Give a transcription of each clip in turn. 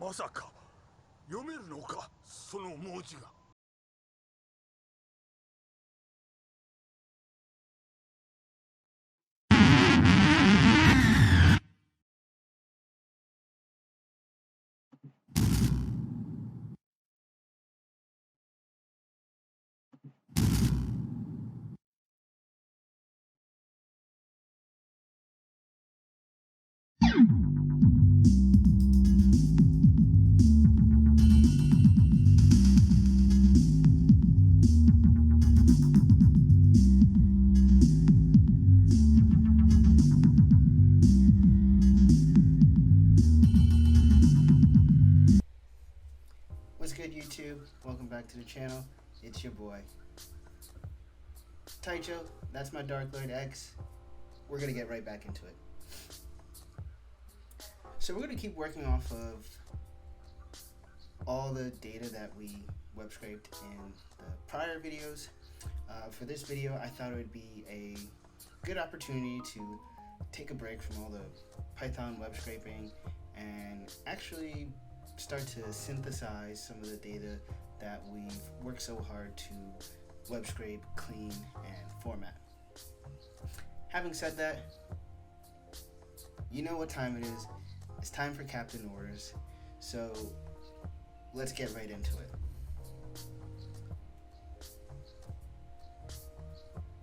まさか読めるのか、その文字が。What's good, YouTube? Welcome back to the channel. It's your boy Taichou. That's my Dark Lord X. We're gonna get right back into it. So we're gonna keep working off of all the data that we web scraped in the prior videos. For this video, I thought it would be a good opportunity to take a break from all the Python web scraping and actually start to synthesize some of the data that we've worked so hard to web scrape, clean, and format. Having said that, you know what time it is. It's time for Captain Orders. So let's get right into it.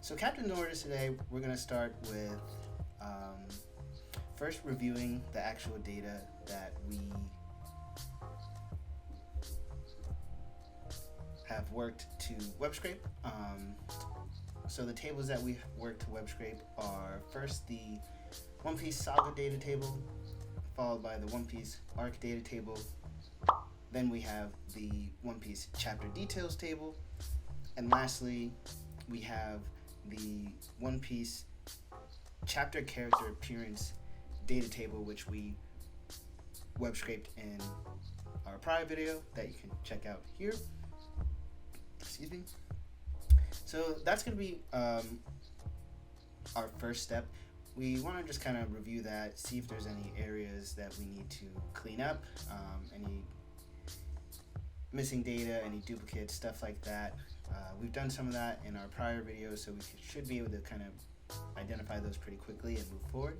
So Captain Orders today, we're going to start with first reviewing the actual data that we have worked to web scrape. So the tables that we've worked to web scrape are first the One Piece Saga data table, followed by the One Piece Arc data table. Then we have the One Piece Chapter Details table, and lastly we have the One Piece Chapter Character Appearance data table, which we web scraped in our prior video that you can check out here. Excuse me. So that's going to be our first step. We want to just kind of review that, see if there's any areas that we need to clean up, any missing data, any duplicates, stuff like that. We've done some of that in our prior videos, so we should be able to kind of identify those pretty quickly and move forward.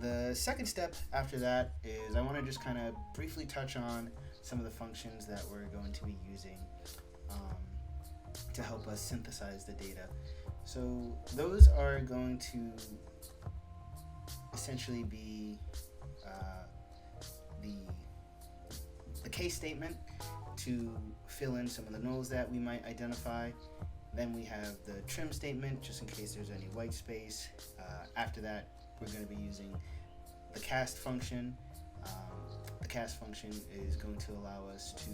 The second step after that is I want to just kind of briefly touch on some of the functions that we're going to be using to help us synthesize the data. So those are going to essentially be the case statement to fill in some of the nulls that we might identify. Then we have the trim statement, just in case there's any white space. After that, we're going to be using the cast function. The cast function is going to allow us to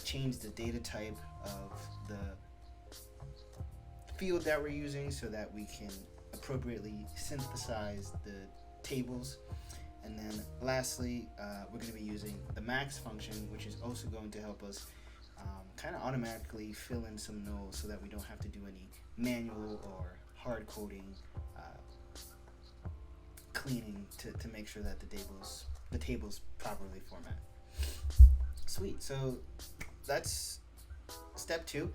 change the data type of the field that we're using so that we can appropriately synthesize the tables. And then lastly, we're going to be using the max function, which is also going to help us kind of automatically fill in some nulls so that we don't have to do any manual or hard coding cleaning to make sure that the tables properly format. Sweet. So that's step 2.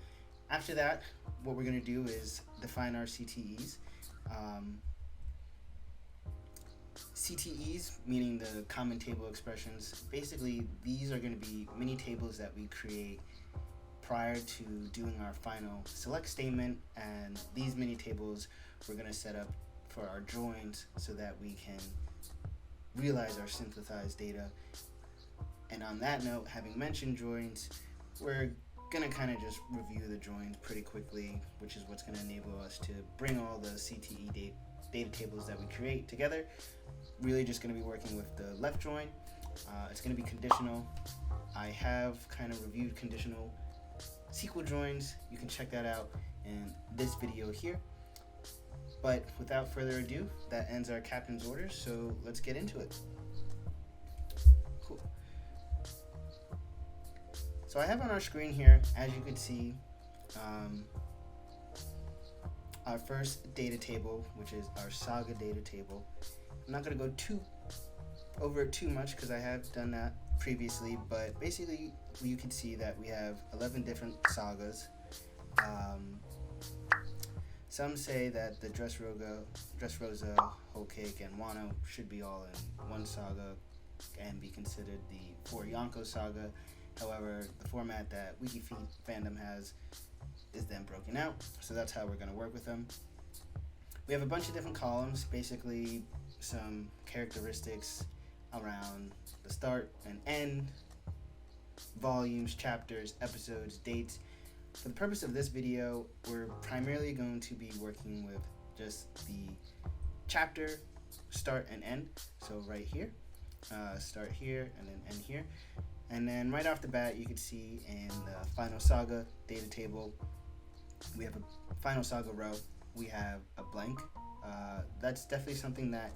After that, what we're going to do is define our CTEs. CTEs, meaning the common table expressions. Basically, these are going to be mini tables that we create prior to doing our final select statement, and these mini tables we're going to set up for our joins so that we can realize our synthesized data. And on that note, having mentioned joins, we're going to kind of just review the joins pretty quickly, which is what's going to enable us to bring all the CTE data tables that we create together. Really just going to be working with the left join. It's going to be conditional. I have kind of reviewed conditional SQL joins. You can check that out in this video here. But without further ado, that ends our captain's orders, so let's get into it. Cool. So I have on our screen here, as you can see, our first data table, which is our Saga data table. I'm not going to go too over it too much because I have done that previously, but basically you can see that we have 11 different sagas. Some say that the Dressrosa, Whole Cake, and Wano should be all in one saga and be considered the 4 Yonko saga. However, the format that Wiki Fandom has is then broken out, so that's how we're going to work with them. We have a bunch of different columns, basically some characteristics around the start and end, volumes, chapters, episodes, dates. For the purpose of this video, we're primarily going to be working with just the chapter, start and end. So right here, start here and then end here. And then right off the bat, you can see in the Final Saga data table, we have a Final Saga row. We have a blank. That's definitely something that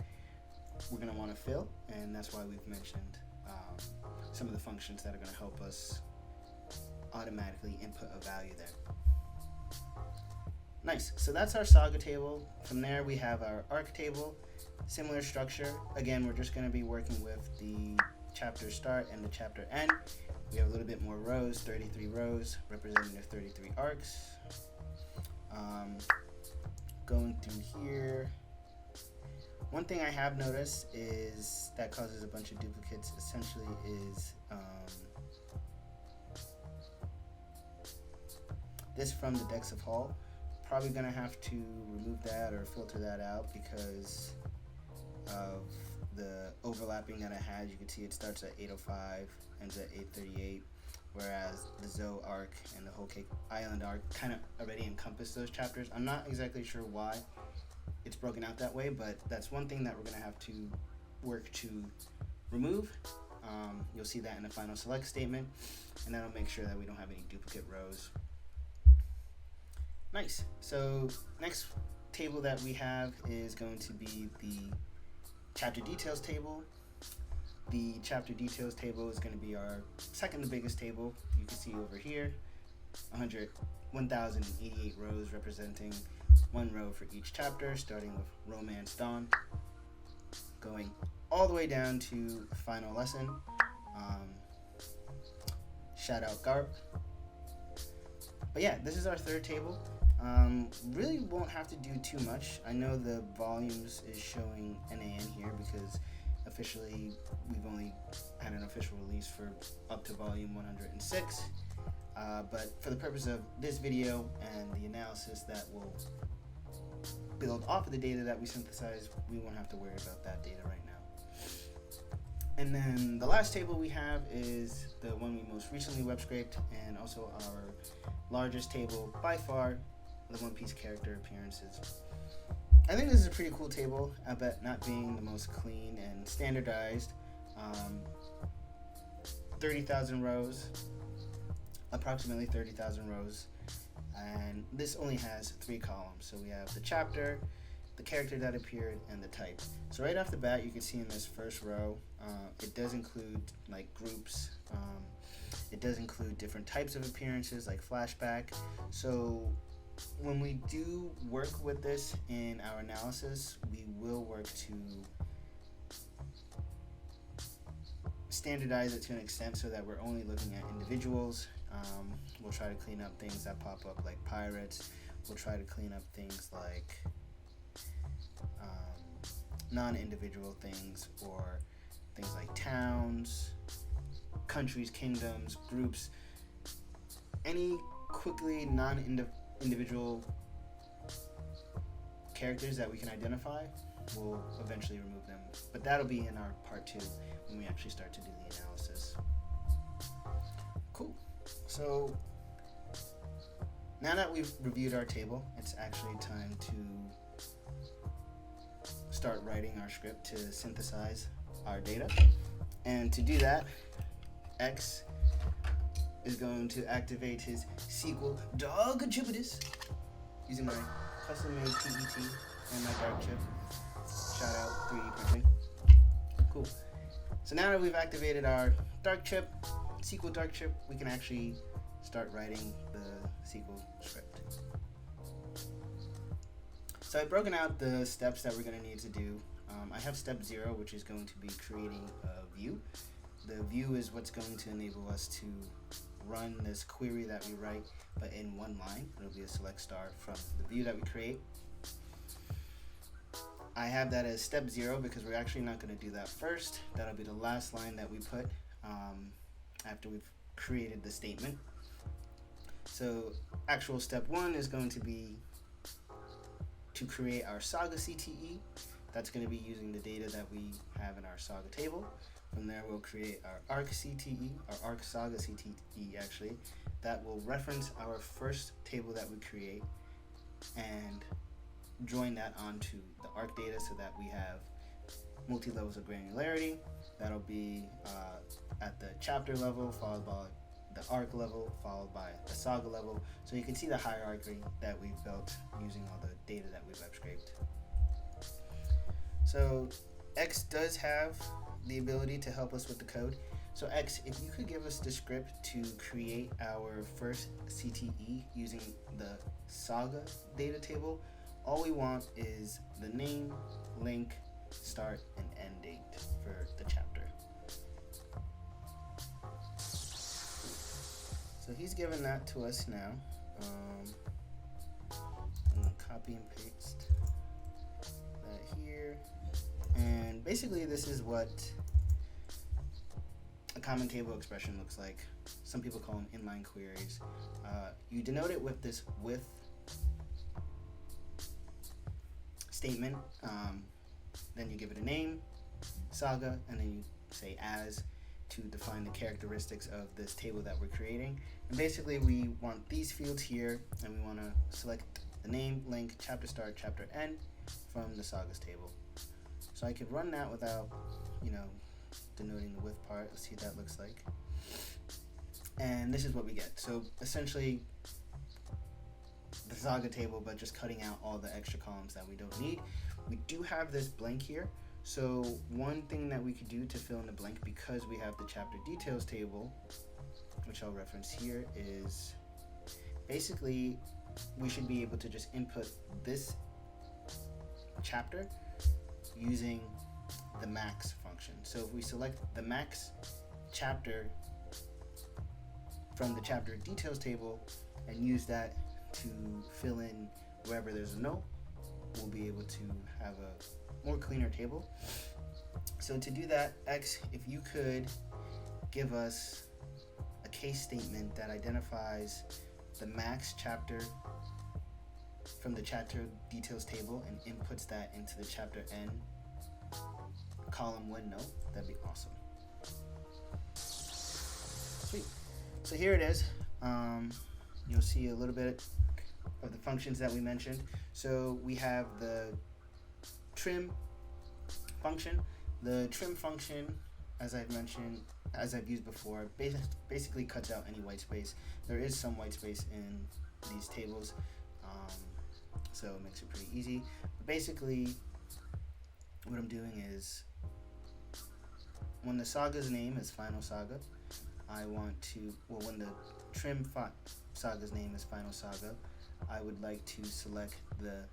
we're going to want to fill, and that's why we've mentioned some of the functions that are going to help us automatically input a value there. Nice. So that's our saga table. From there, we have our arc table. Similar structure. Again, we're just going to be working with the chapter start and the chapter end. We have a little bit more rows, 33 rows, representing the 33 arcs. Going through here, one thing I have noticed is that causes a bunch of duplicates essentially is this from the Decks of Hall. Probably gonna have to remove that or filter that out because of the overlapping that I had. You can see it starts at 805, ends at 838, whereas the Zoe arc and the Whole Cake Island arc kind of already encompass those chapters. I'm not exactly sure why it's broken out that way, but that's one thing that we're gonna have to work to remove. You'll see that in the final select statement, and that'll make sure that we don't have any duplicate rows. Nice. So next table that we have is going to be the chapter details table. The chapter details table is going to be our second to biggest table. You can see over here 1,088 rows, representing one row for each chapter, starting with Romance Dawn, going all the way down to Final Lesson. Shout out Garp. But yeah, this is our third table. Really won't have to do too much. I know the volumes is showing NAN here because officially we've only had an official release for up to volume 106. But for the purpose of this video and the analysis that will build off of the data that we synthesize, we won't have to worry about that data right now. And then the last table we have is the one we most recently web scraped, and also our largest table by far, the One Piece character appearances. I think this is a pretty cool table, I bet not being the most clean and standardized. 30,000 rows, approximately 30,000 rows, and this only has 3 columns. So we have the chapter, the character that appeared, and the type. So right off the bat, you can see in this first row, it does include like groups. It does include different types of appearances like flashback. So when we do work with this in our analysis, we will work to standardize it to an extent so that we're only looking at individuals. We'll try to clean up things that pop up like pirates. We'll try to clean up things like non-individual things, or things like towns, countries, kingdoms, groups. Any quickly non-individual characters that we can identify, we'll eventually remove them. But that'll be in our part 2 when we actually start to do the analysis. Cool. So now that we've reviewed our table, it's actually time to start writing our script to synthesize our data. And to do that, X is going to activate his SQL dog Jupiters using my custom-made PET and my dark chip. Shout out 3D printing. Cool. So now that we've activated our dark chip, SQL dark chip, we can actually start writing the SQL script. So I've broken out the steps that we're going to need to do I have step 0, which is going to be creating a view. The view is what's going to enable us to run this query that we write, but in one line. It'll be a select star from the view that we create. I have that as step 0 because we're actually not going to do that first. That'll be the last line that we put after we've created the statement. So actual step 1 is going to be to create our Saga CTE. That's going to be using the data that we have in our Saga table. From there, we'll create our ARC CTE, our ARC Saga CTE actually, that will reference our first table that we create and join that onto the ARC data so that we have multi-levels of granularity. That'll be at the chapter level, followed by the ARC level, followed by the Saga level. So you can see the hierarchy that we've built using all the data that we've web scraped. So X does have the ability to help us with the code. So X, if you could give us the script to create our first CTE using the Saga data table, all we want is the name, link, start, and end date for the chapter. So he's given that to us now. I'm gonna copy and paste that here. And basically this is what a common table expression looks like. Some people call them inline queries. You denote it with this with statement, then you give it a name, Saga, and then you say as to define the characteristics of this table that we're creating. And basically we want these fields here, and we want to select the name, link, chapter start, chapter end from the Sagas table. So I could run that without, denoting the with part. Let's see what that looks like. And this is what we get. So essentially the Saga table, but just cutting out all the extra columns that we don't need. We do have this blank here. So one thing that we could do to fill in the blank, because we have the chapter details table, which I'll reference here, is basically we should be able to just input this chapter using the max function. So if we select the max chapter from the chapter details table and use that to fill in wherever there's a null, we'll be able to have a more cleaner table. So to do that, X, if you could give us a case statement that identifies the max chapter from the chapter details table and inputs that into the chapter N column when no, that'd be awesome. Sweet. So here it is. You'll see a little bit of the functions that we mentioned. So we have the trim function. The trim function, as I've mentioned, as I've used before, basically cuts out any white space. There is some white space in these tables, so it makes it pretty easy. But basically, what I'm doing is, when the Saga's name is Final Saga, I want to, when the trim Saga's name is Final Saga, I would like to select the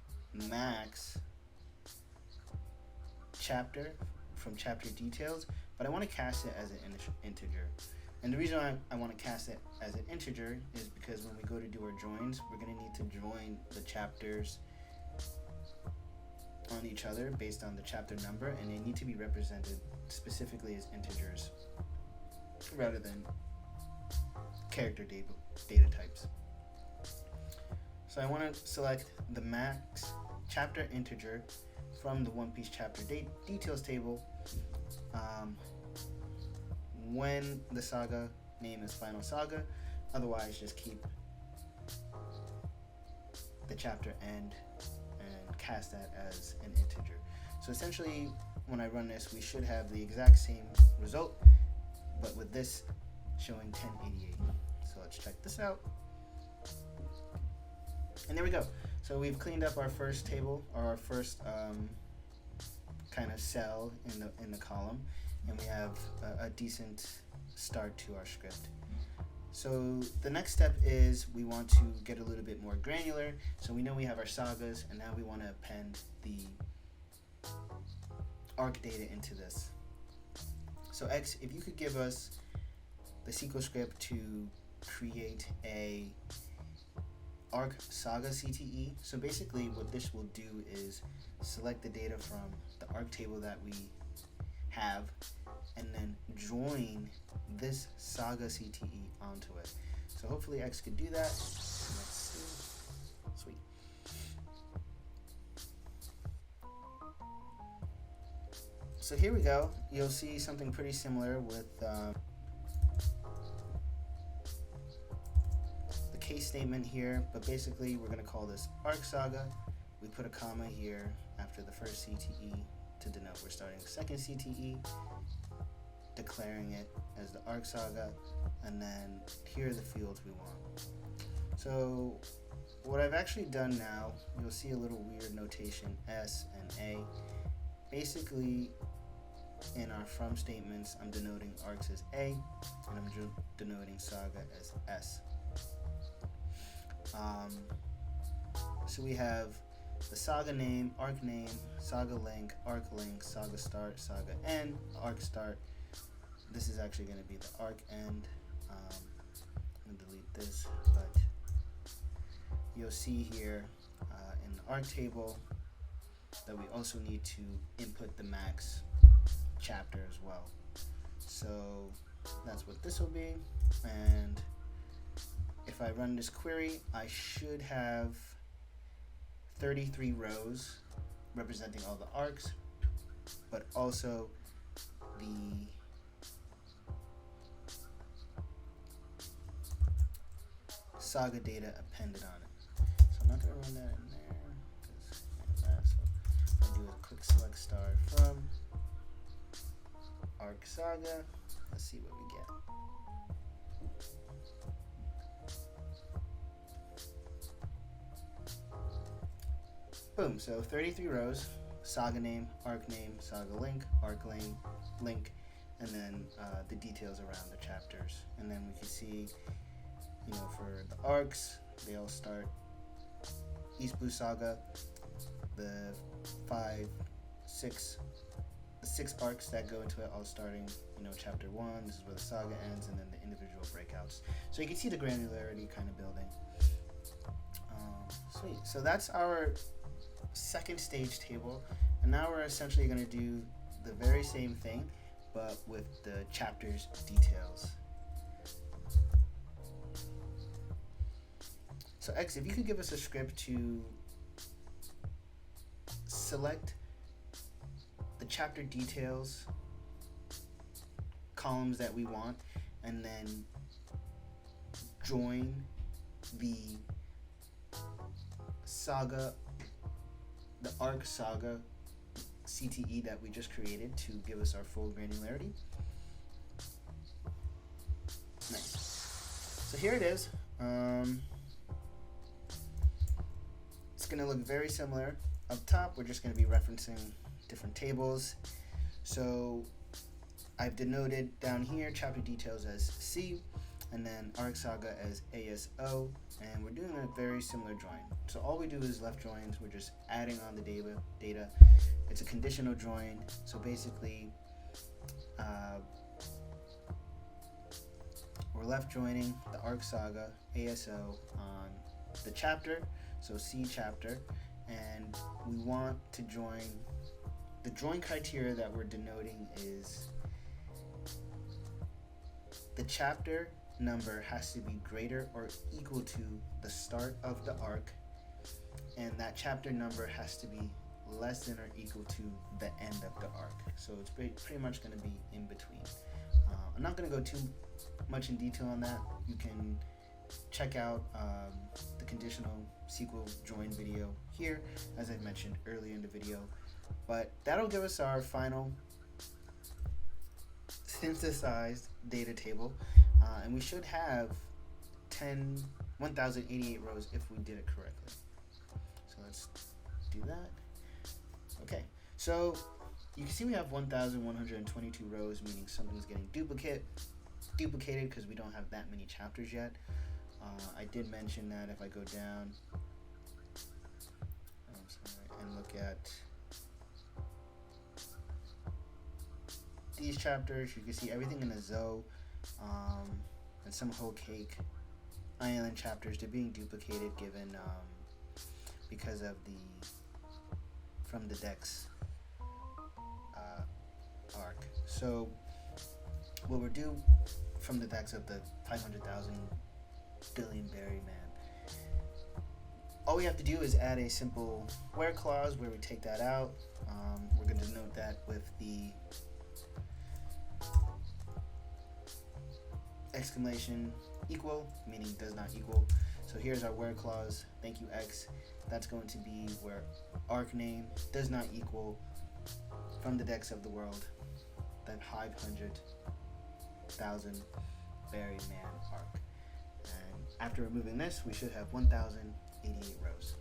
max chapter from chapter details, but I want to cast it as an integer. And the reason I want to cast it as an integer is because when we go to do our joins, we're going to need to join the chapters on each other based on the chapter number, and they need to be represented specifically as integers rather than character data types. So I want to select the max chapter integer from the One Piece chapter details table when the saga name is Final Saga. Otherwise, just keep the chapter end and cast that as an integer. So essentially, when I run this, we should have the exact same result, but with this showing 1088. So let's check this out. And there we go. So we've cleaned up our first table, or our first kind of cell in the column, and we have a decent start to our script. So the next step is we want to get a little bit more granular. So we know we have our sagas, and now we want to append the arc data into this. So X, if you could give us the SQL script to create a arc Saga CTE. So basically what this will do is select the data from the arc table that we have and then join this Saga CTE onto it. So hopefully X could do that. Let's see. Sweet. So here we go. You'll see something pretty similar with the case statement here, but basically we're going to call this arc Saga. We put a comma here after the first CTE to denote we're starting the second CTE, declaring it as the arc Saga, and then here are the fields we want. So what I've actually done now, you'll see a little weird notation S and A. Basically in our from statements, I'm denoting arcs as A and I'm denoting Saga as S. So we have the Saga name, arc name, Saga link, arc link, Saga start, Saga end, arc start. This is actually going to be the arc end. I'm going to delete this, but you'll see here in the arc table that we also need to input the max chapter as well. So that's what this will be. And if I run this query, I should have 33 rows representing all the arcs, but also the Saga data appended on it. So I'm not going to run that in there because so I'll do a quick select star from arc Saga. Let's see what we get. Boom, so 33 rows, Saga name, Saga link, arc link, and then the details around the chapters. And then we can see, for the arcs, they all start East Blue Saga, the 6 arcs that go into it all starting, chapter 1, this is where the saga ends, and then the individual breakouts. So you can see the granularity kind of building. Sweet, so that's our second stage table, and now we're essentially going to do the very same thing but with the chapters details. So X, if you could give us a script to select the chapter details columns that we want and then join the arc Saga CTE that we just created to give us our full granularity. Nice. So here it is. It's going to look very similar. Up top, we're just going to be referencing different tables. So I've denoted down here chapter details as C, and then arc Saga as ASO, and we're doing a very similar join. So all we do is left joins. We're just adding on the data. It's a conditional join. So basically, we're left joining the arc Saga ASO on the chapter, so C chapter, and we want to join. The join criteria that we're denoting is the chapter number has to be greater or equal to the start of the arc, and that chapter number has to be less than or equal to the end of the arc. So it's pretty much going to be in between. I'm not going to go too much in detail on that. You can check out the conditional SQL join video here, as I mentioned earlier in the video. But that'll give us our final synthesized data table, and we should have 1,088 rows if we did it correctly. So let's do that. Okay, so you can see we have 1,122 rows, meaning something's getting duplicated because we don't have that many chapters yet. I did mention that if I go down and look at these chapters, you can see everything in a Zoe, and some whole cake island chapters. They're being duplicated given because of the from the decks arc. So what we're due from the decks of the 500,000 billion berry man. All we have to do is add a simple where clause where we take that out. We're going to denote that with the exclamation equal, meaning does not equal. So here's our where clause, thank you X. That's going to be where arc name does not equal from the decks of the world, that 500,000 berry man arc. And after removing this, we should have 1,088 rows.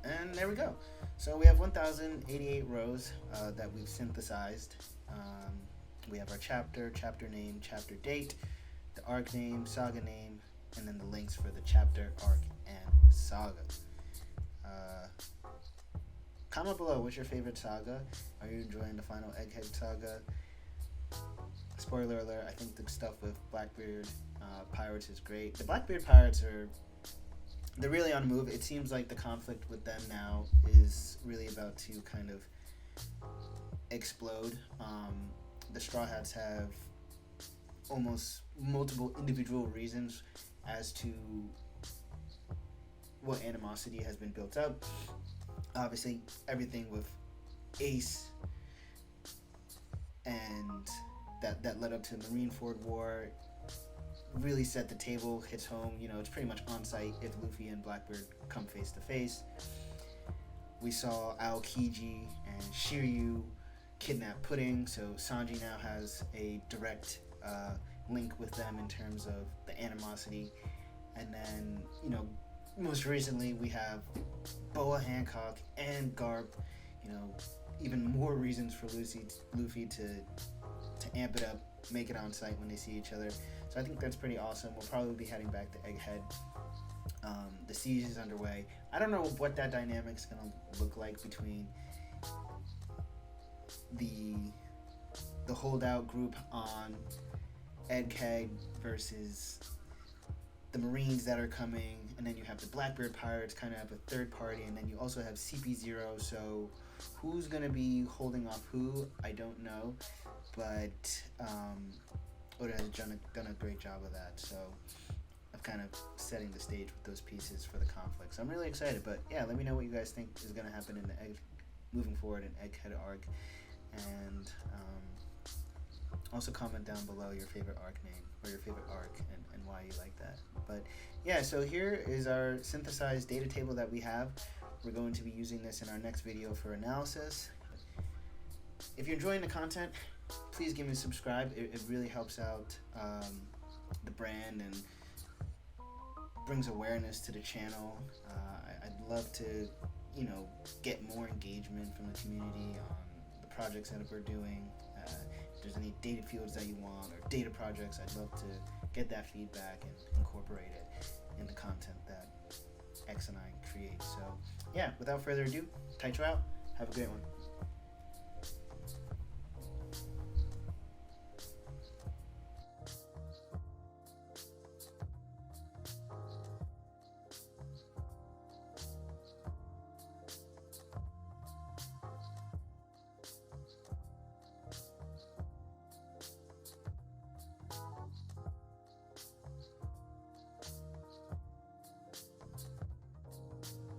And there we go. So we have 1,088 rows that we've synthesized. We have our chapter name, chapter date, the arc name, saga name, and then the links for the chapter, arc, and saga. Comment below, what's your favorite saga? Are you enjoying the final Egghead saga? Spoiler alert, I think the stuff with Blackbeard pirates is great. The Blackbeard pirates they're really on the move. It seems like the conflict with them now is really about to kind of explode. The Straw Hats have almost multiple individual reasons as to what animosity has been built up. Obviously, everything with Ace and that led up to the Marineford War really set the table, hits home. You know, it's pretty much on site if Luffy and Blackbeard come face to face. We saw Aokiji and Shiryu kidnap Pudding, so Sanji now has a direct link with them in terms of the animosity. And then, you know, most recently we have Boa Hancock and Garp, you know, even more reasons for Luffy to amp it up, make it on site when they see each other. So I think that's pretty awesome. We'll probably be heading back to Egghead. The siege is underway. I don't know what that dynamic's gonna look like between the holdout group on Egghead versus the Marines that are coming, and then you have the Blackbeard Pirates kind of have a third party, and then you also have CP0. So who's gonna be holding off who? I don't know, but Oda has done a great job of that. So of kind of setting the stage with those pieces for the conflict. So I'm really excited. But yeah, let me know what you guys think is gonna happen in the moving forward in Egghead arc, and also comment down below your favorite arc name or your favorite arc and why you like that. But yeah, so here is our synthesized data table that we have. We're going to be using this in our next video for analysis. If you're enjoying the content, please give me a subscribe. It really helps out the brand and brings awareness to the channel. I'd love to, you know, get more engagement from the community on the projects that we're doing. If there's any data fields that you want or data projects, I'd love to get that feedback and incorporate it in the content that X and I create. So yeah, without further ado, Taichou out. Have a great one.